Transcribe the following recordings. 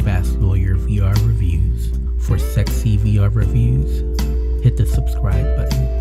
Fast Lawyer VR Reviews. For sexy VR reviews, hit the subscribe button.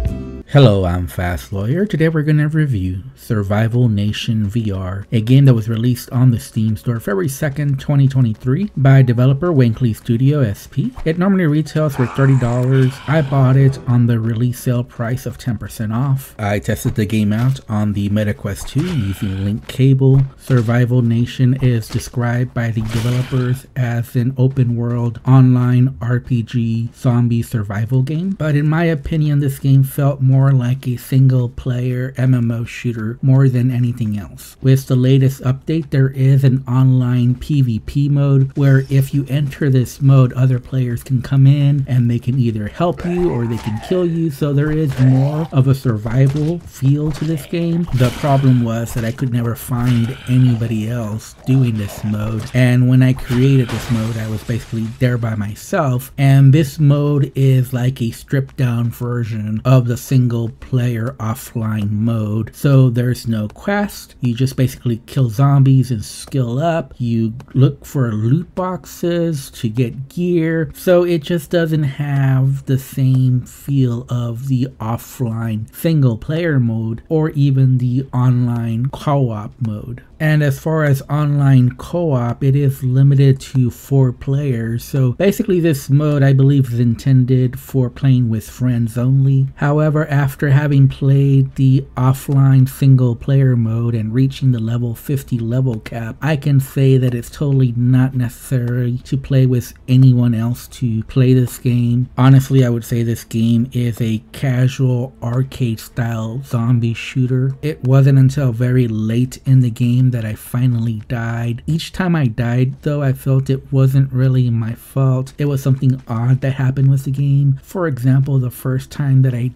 Hello, I'm Fast Lawyer. Today we're going to review Survival Nation VR, a game that was released on the Steam store February 2nd, 2023 by developer Winkley Studio SP. It normally retails for $30. I bought it on the release sale price of 10% off. I tested the game out on the MetaQuest 2 using link cable. Survival Nation is described by the developers as an open world online RPG zombie survival game, but in my opinion this game felt more like a single player MMO shooter more than anything else. With the latest update, there is an online PvP mode where if you enter this mode, other players can come in and they can either help you or they can kill you, so there is more of a survival feel to this game. The problem was that I could never find anybody else doing this mode, and when I created this mode I was basically there by myself, and this mode is like a stripped down version of the single player offline mode. So there's no quest, you just basically kill zombies and skill up, you look for loot boxes to get gear, so it just doesn't have the same feel of the offline single player mode or even the online co-op mode. And as far as online co-op, it is limited to 4 players, so basically this mode I believe is intended for playing with friends only. However, after having played the offline single player mode and reaching the level 50 level cap, I can say that it's totally not necessary to play with anyone else to play this game. Honestly, I would say this game is a casual arcade style zombie shooter. It wasn't until very late in the game that I finally died. Each time I died though, I felt it wasn't really my fault. It was something odd that happened with the game. For example, the first time that I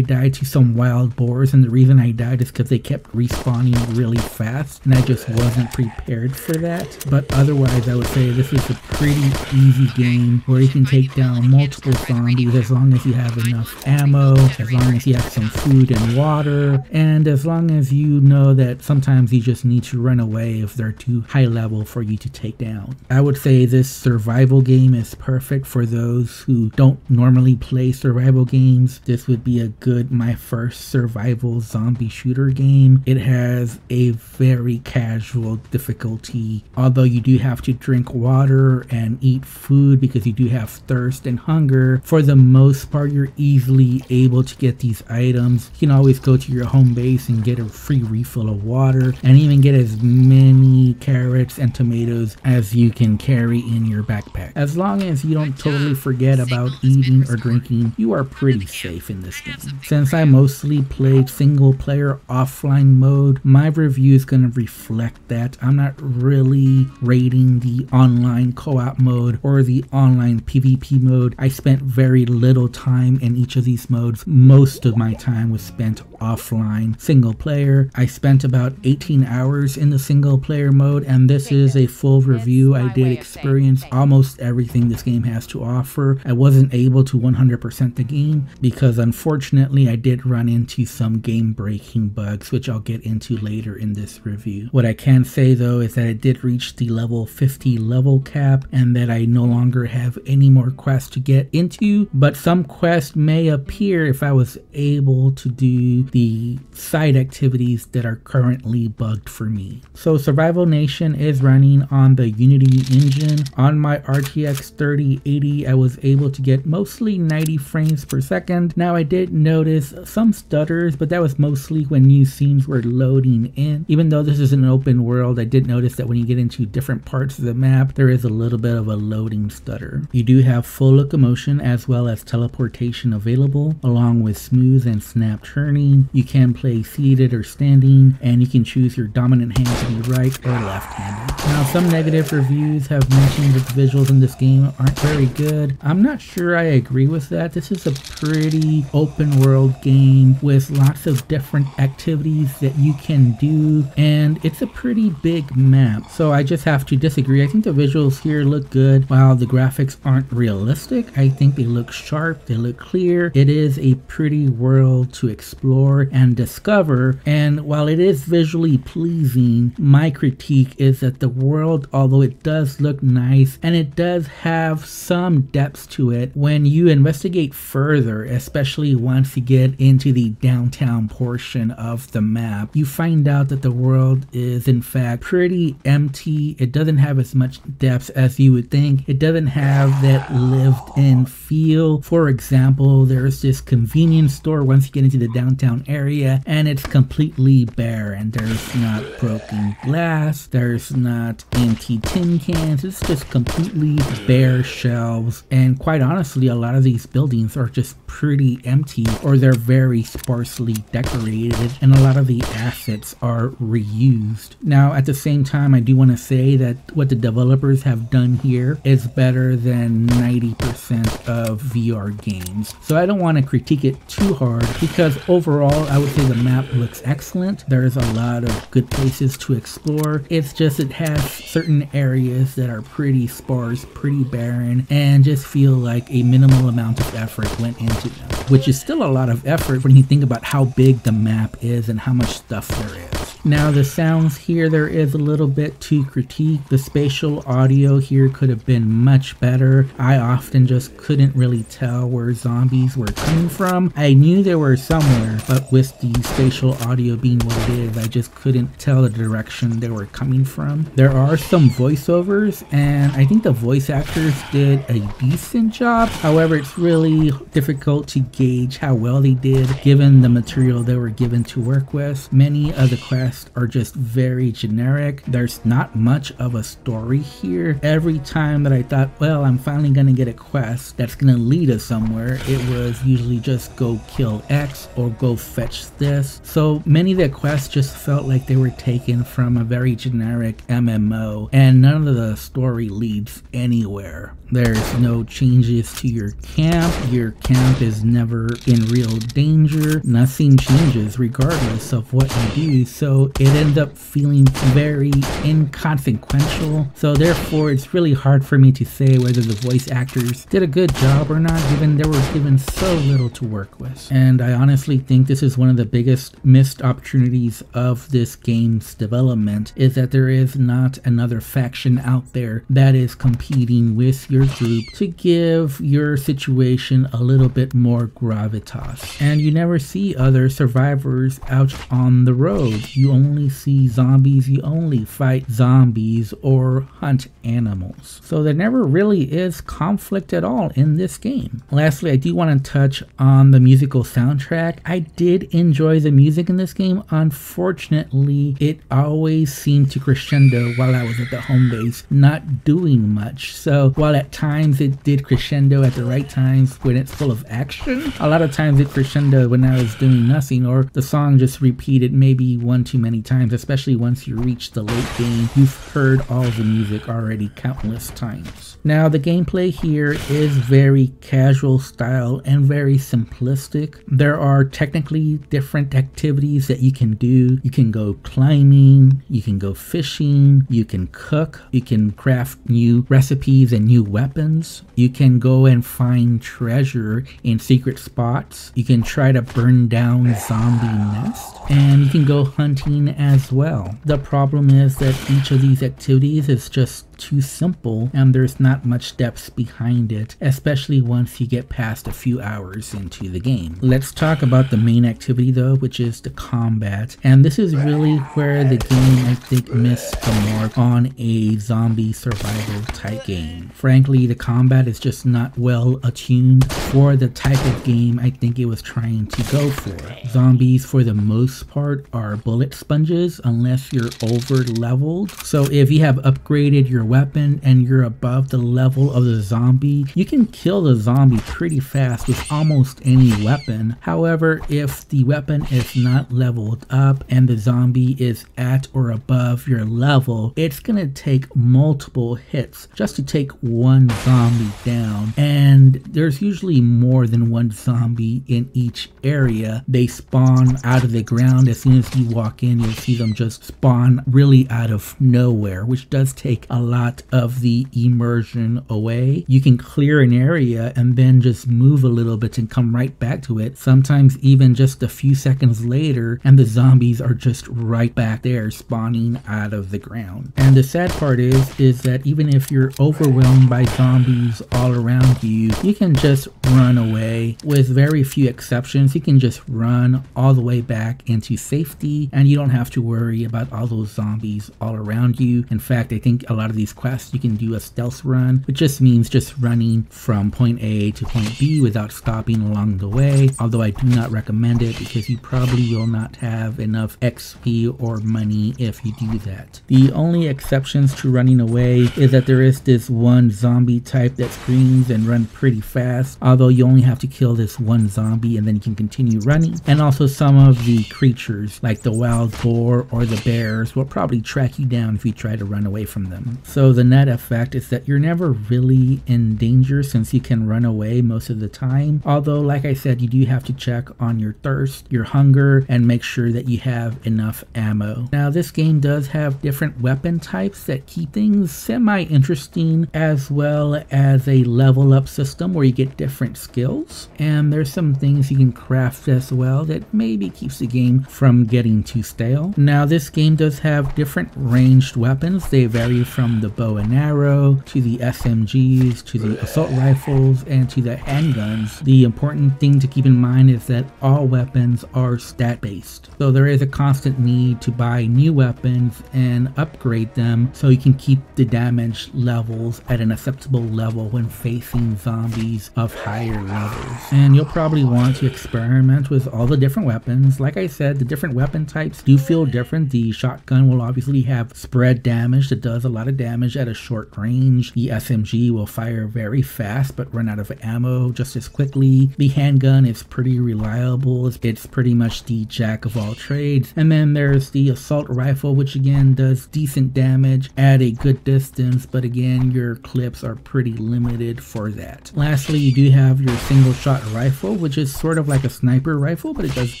died to some wild boars, and the reason I died is because they kept respawning really fast and I just wasn't prepared for that. But otherwise I would say this is a pretty easy game where you can take down multiple zombies as long as you have enough ammo, as long as you have some food and water, and as long as you know that sometimes you just need to run away if they're too high level for you to take down. I would say this survival game is perfect for those who don't normally play survival games. This would be a good my first survival zombie shooter game. It has a very casual difficulty, although you do have to drink water and eat food because you do have thirst and hunger. For the most part, you're easily able to get these items. You can always go to your home base and get a free refill of water and even get as many carrots and tomatoes as you can carry in your backpack. As long as you don't totally forget about eating or drinking, you are pretty safe in this game. Since I mostly played single player offline mode, my review is going to reflect that. I'm not really rating the online co-op mode or the online PvP mode. I spent very little time in each of these modes. Most of my time was spent offline single player. I spent about 18 hours in the single player mode, and this is a full review. I did experience almost everything this game has to offer. I wasn't able to 100% the game because unfortunately I did run into some game breaking bugs, which I'll get into later in this review. What I can say though is that I did reach the level 50 level cap and that I no longer have any more quests to get into, but some quests may appear if I was able to do the side activities that are currently bugged for me. So Survival Nation is running on the Unity engine. On my RTX 3080 I was able to get mostly 90 frames per second. Now I did notice some stutters, but that was mostly when new scenes were loading in. Even though this is an open world, I did notice that when you get into different parts of the map there is a little bit of a loading stutter. You do have full locomotion as well as teleportation available, along with smooth and snap turning. You can play seated or standing, and you can choose your dominant hand to be right or left-handed. Now some negative reviews have mentioned that the visuals in this game aren't very good. I'm not sure I agree with that. This is a pretty open world game with lots of different activities that you can do, and it's a pretty big map, so I just have to disagree. I think the visuals here look good. While the graphics aren't realistic, I think they look sharp, they look clear. It is a pretty world to explore and discover, and while it is visually pleasing, pleasing. My critique is that the world, although it does look nice and it does have some depth to it, when you investigate further, especially once you get into the downtown portion of the map, you find out that the world is in fact pretty empty. It doesn't have as much depth as you would think. It doesn't have that lived in feel. For example, there's this convenience store once you get into the downtown area and it's completely bare, and there's not broken glass, there's not empty tin cans, it's just completely bare shelves. And quite honestly, a lot of these buildings are just pretty empty, or they're very sparsely decorated, and a lot of the assets are reused. Now at the same time, I do want to say that what the developers have done here is better than 90% of VR games, so I don't want to critique it too hard, because overall I would say the map looks excellent. There's a lot of good places to explore. It's just it has certain areas that are pretty sparse, pretty barren, and just feel like a minimal amount of effort went into them, which is still a lot of effort when you think about how big the map is and how much stuff there is. Now the sounds here, there is a little bit to critique. The spatial audio here could have been much better. I often just couldn't really tell where zombies were coming from. I knew they were somewhere, but with the spatial audio being what it is, I just couldn't tell the direction they were coming from. There are some voiceovers, and I think the voice actors did a decent job. However, it's really difficult to gauge how well they did given the material they were given to work with. Many of the quests are just very generic. There's not much of a story here. Every time that I thought, well, I'm finally gonna get a quest that's gonna lead us somewhere, it was usually just go kill X or go fetch this. So many of the quests just felt like they were taken from a very generic MMO, and none of the story leads anywhere. There's no changes to your camp. Your camp is never in real danger. Nothing changes regardless of what you do, so it ends up feeling very inconsequential. So therefore, it's really hard for me to say whether the voice actors did a good job or not, given they were given so little to work with. And I honestly think this is one of the biggest missed opportunities of this game's development, is that there is not another faction out there that is competing with your group to give your situation a little bit more gravitas. And you never see other survivors out on the road. You only see zombies, you only fight zombies or hunt animals. So there never really is conflict at all in this game. Lastly, I do want to touch on the musical soundtrack. I did enjoy the music in this game. Unfortunately, it always seemed to crescendo while I was at the home base, not doing much. So while at times it did crescendo at the right times when it's full of action, a lot of times it crescendo when I was doing nothing, or the song just repeated maybe one too many times, especially once you reach the late game. You've heard all the music already countless times. Now the gameplay here is very casual style and very simplistic. There are technically different activities that you can do. You can go climbing, you can go fishing, you can cook, you can craft new recipes and new weapons, you can go and find treasure in secret spots, you can try to burn down zombie nests, and you can go hunting as well. The problem is that each of these activities is just too simple and there's not much depth behind it, especially once you get past a few hours into the game. Let's talk about the main activity though, which is the combat, and this is really where the game I think missed the mark on a zombie survival type game. Frankly, the combat is just not well attuned for the type of game I think it was trying to go for. Zombies for the most part are bullet sponges unless you're over leveled. So if you have upgraded your weapon and you're above the level of the zombie, you can kill the zombie pretty fast with almost any weapon. However, if the weapon is not leveled up and the zombie is at or above your level, it's gonna take multiple hits just to take one zombie down, and there's usually more than one zombie in each area. They spawn out of the ground as soon as you walk in, you'll see them just spawn really out of nowhere, which does take a lot of the immersion away. You can clear an area and then just move a little bit and come right back to it, sometimes even just a few seconds later, and the zombies are just right back there spawning out of the ground. And the sad part is that even if you're overwhelmed by zombies all around you, you can just run away. With very few exceptions, you can just run all the way back into safety, and you don't have to worry about all those zombies all around you. In fact, I think a lot of these quests you can do a stealth run, which just means just running from point A to point B without stopping along the way, although I do not recommend it because you probably will not have enough XP or money if you do that. The only exceptions to running away is that there is this one zombie type that screams and runs pretty fast, although you only have to kill this one zombie and then you can continue running. And also some of the creatures like the wild boar or the bears will probably track you down if you try to run away from them. So the net effect is that you're never really in danger since you can run away most of the time, although like I said, you do have to check on your thirst, your hunger, and make sure that you have enough ammo. Now this game does have different weapon types that keep things semi-interesting, as well as a level up system where you get different skills, and there's some things you can craft as well that maybe keeps the game from getting too stale. Now this game does have different ranged weapons. They vary from the bow and arrow to the SMGs to the assault rifles and to the handguns. The important thing to keep in mind is that all weapons are stat based, so there is a constant need to buy new weapons and upgrade them so you can keep the damage levels at an acceptable level when facing zombies of higher levels. And you'll probably want to experiment with all the different weapons. Like I said, the different weapon types do feel different. The shotgun will obviously have spread damage that does a lot of damage at a short range. The SMG will fire very fast but run out of ammo just as quickly. The handgun is pretty reliable. It's pretty much the jack of all trades. And then there's the assault rifle, which again does decent damage at a good distance, but again your clips are pretty limited for that. Lastly, you do have your single shot rifle, which is sort of like a sniper rifle, but it does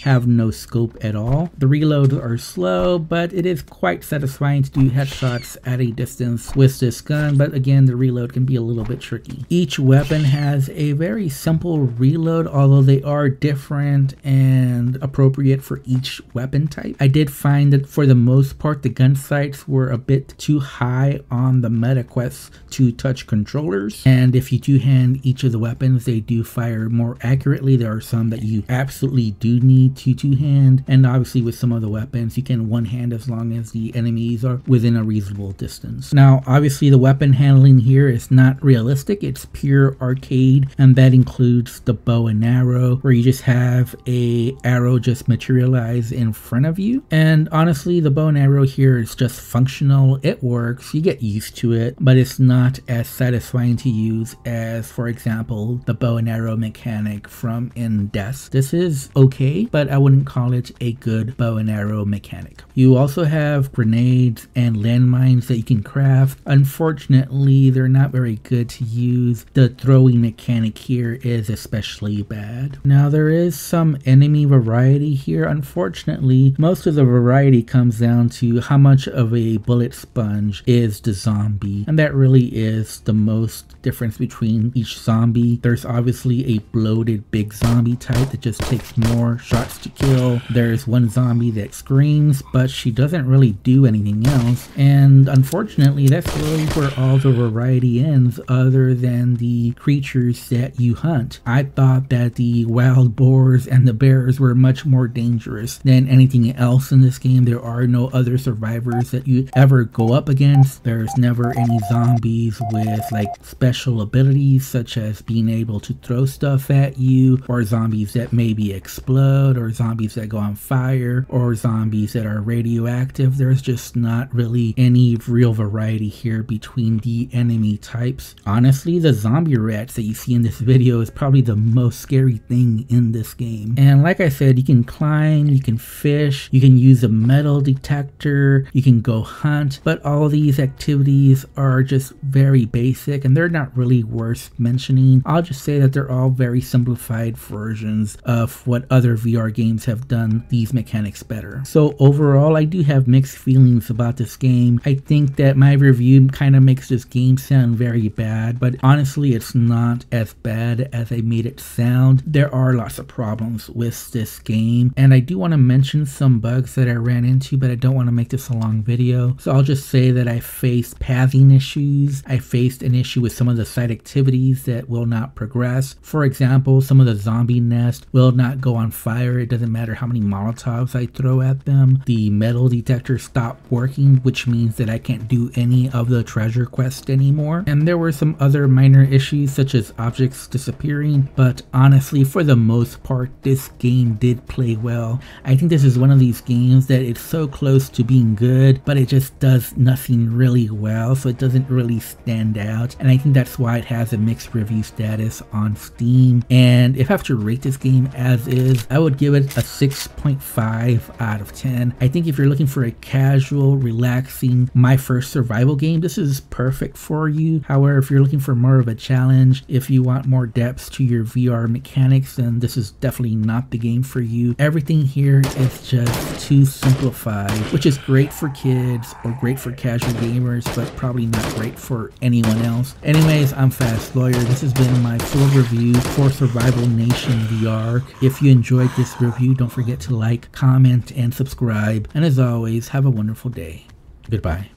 have no scope at all. The reloads are slow, but it is quite satisfying to do headshots at a distance with this gun, but again the reload can be a little bit tricky. Each weapon has a very simple reload, although they are different and appropriate for each weapon type. I did find that for the most part the gun sights were a bit too high on the meta quest to touch controllers, and if you two-hand each of the weapons they do fire more accurately. There are some that you absolutely do need to two-hand, and obviously with some of the weapons you can one-hand as long as the enemies are within a reasonable distance. Now obviously the weapon handling here is not realistic, it's pure arcade, and that includes the bow and arrow where you just have a arrow just materialize in front of you. And honestly the bow and arrow here is just functional, it works, you get used to it, but it's not as satisfying to use as, for example, the bow and arrow mechanic from Indes. This is okay, but I wouldn't call it a good bow and arrow mechanic. You also have grenades and landmines that you can craft. Unfortunately, they're not very good to use. The throwing mechanic here is especially bad. Now there is some enemy variety here. Unfortunately, most of the variety comes down to how much of a bullet sponge is the zombie, and that really is the most difference between each zombie. There's obviously a bloated big zombie type that just takes more shots to kill. There's one zombie that screams, but she doesn't really do anything else, and unfortunately that's really where all the variety ends, other than the creatures that you hunt. I thought that the wild boars and the bears were much more dangerous than anything else in this game. There are no other survivors that you ever go up against. There's never any zombies with like special abilities such as being able to throw stuff at you, or zombies that maybe explode, or zombies that go on fire, or zombies that are radioactive. There's just not really any real variety here between the enemy types. Honestly, the zombie rats that you see in this video is probably the most scary thing in this game. And like I said, you can climb, you can fish, you can use a metal detector, you can go hunt, but all these activities are just very basic and they're not really worth mentioning. I'll just say that they're all very simplified versions of what other VR games have done these mechanics better. Chapter. So overall, I do have mixed feelings about this game. I think that my review kind of makes this game sound very bad, but honestly, it's not as bad as I made it sound. There are lots of problems with this game, and I do want to mention some bugs that I ran into, but I don't want to make this a long video. So I'll just say that I faced pathing issues. I faced an issue with some of the side activities that will not progress. For example, some of the zombie nests will not go on fire. It doesn't matter how many Molotovs I throw at them. The metal detector stopped working, which means that I can't do any of the treasure quests anymore. And there were some other minor issues such as objects disappearing, but honestly, for the most part, this game did play well. I think this is one of these games that it's so close to being good, but it just does nothing really well, so it doesn't really stand out. And I think that's why it has a mixed review status on Steam. And if I have to rate this game as is, I would give it a 6.5 out of 10. I think if you're looking for a casual, relaxing, my first survival game, this is perfect for you. However, if you're looking for more of a challenge, if you want more depth to your VR mechanics, then this is definitely not the game for you. Everything here is just too simplified, which is great for kids or great for casual gamers, but probably not great for anyone else. Anyways, I'm Fast Lawyer. This has been my full review for Survival Nation VR. If you enjoyed this review, don't forget to like, comment, and subscribe. And as always, have a wonderful day. Goodbye.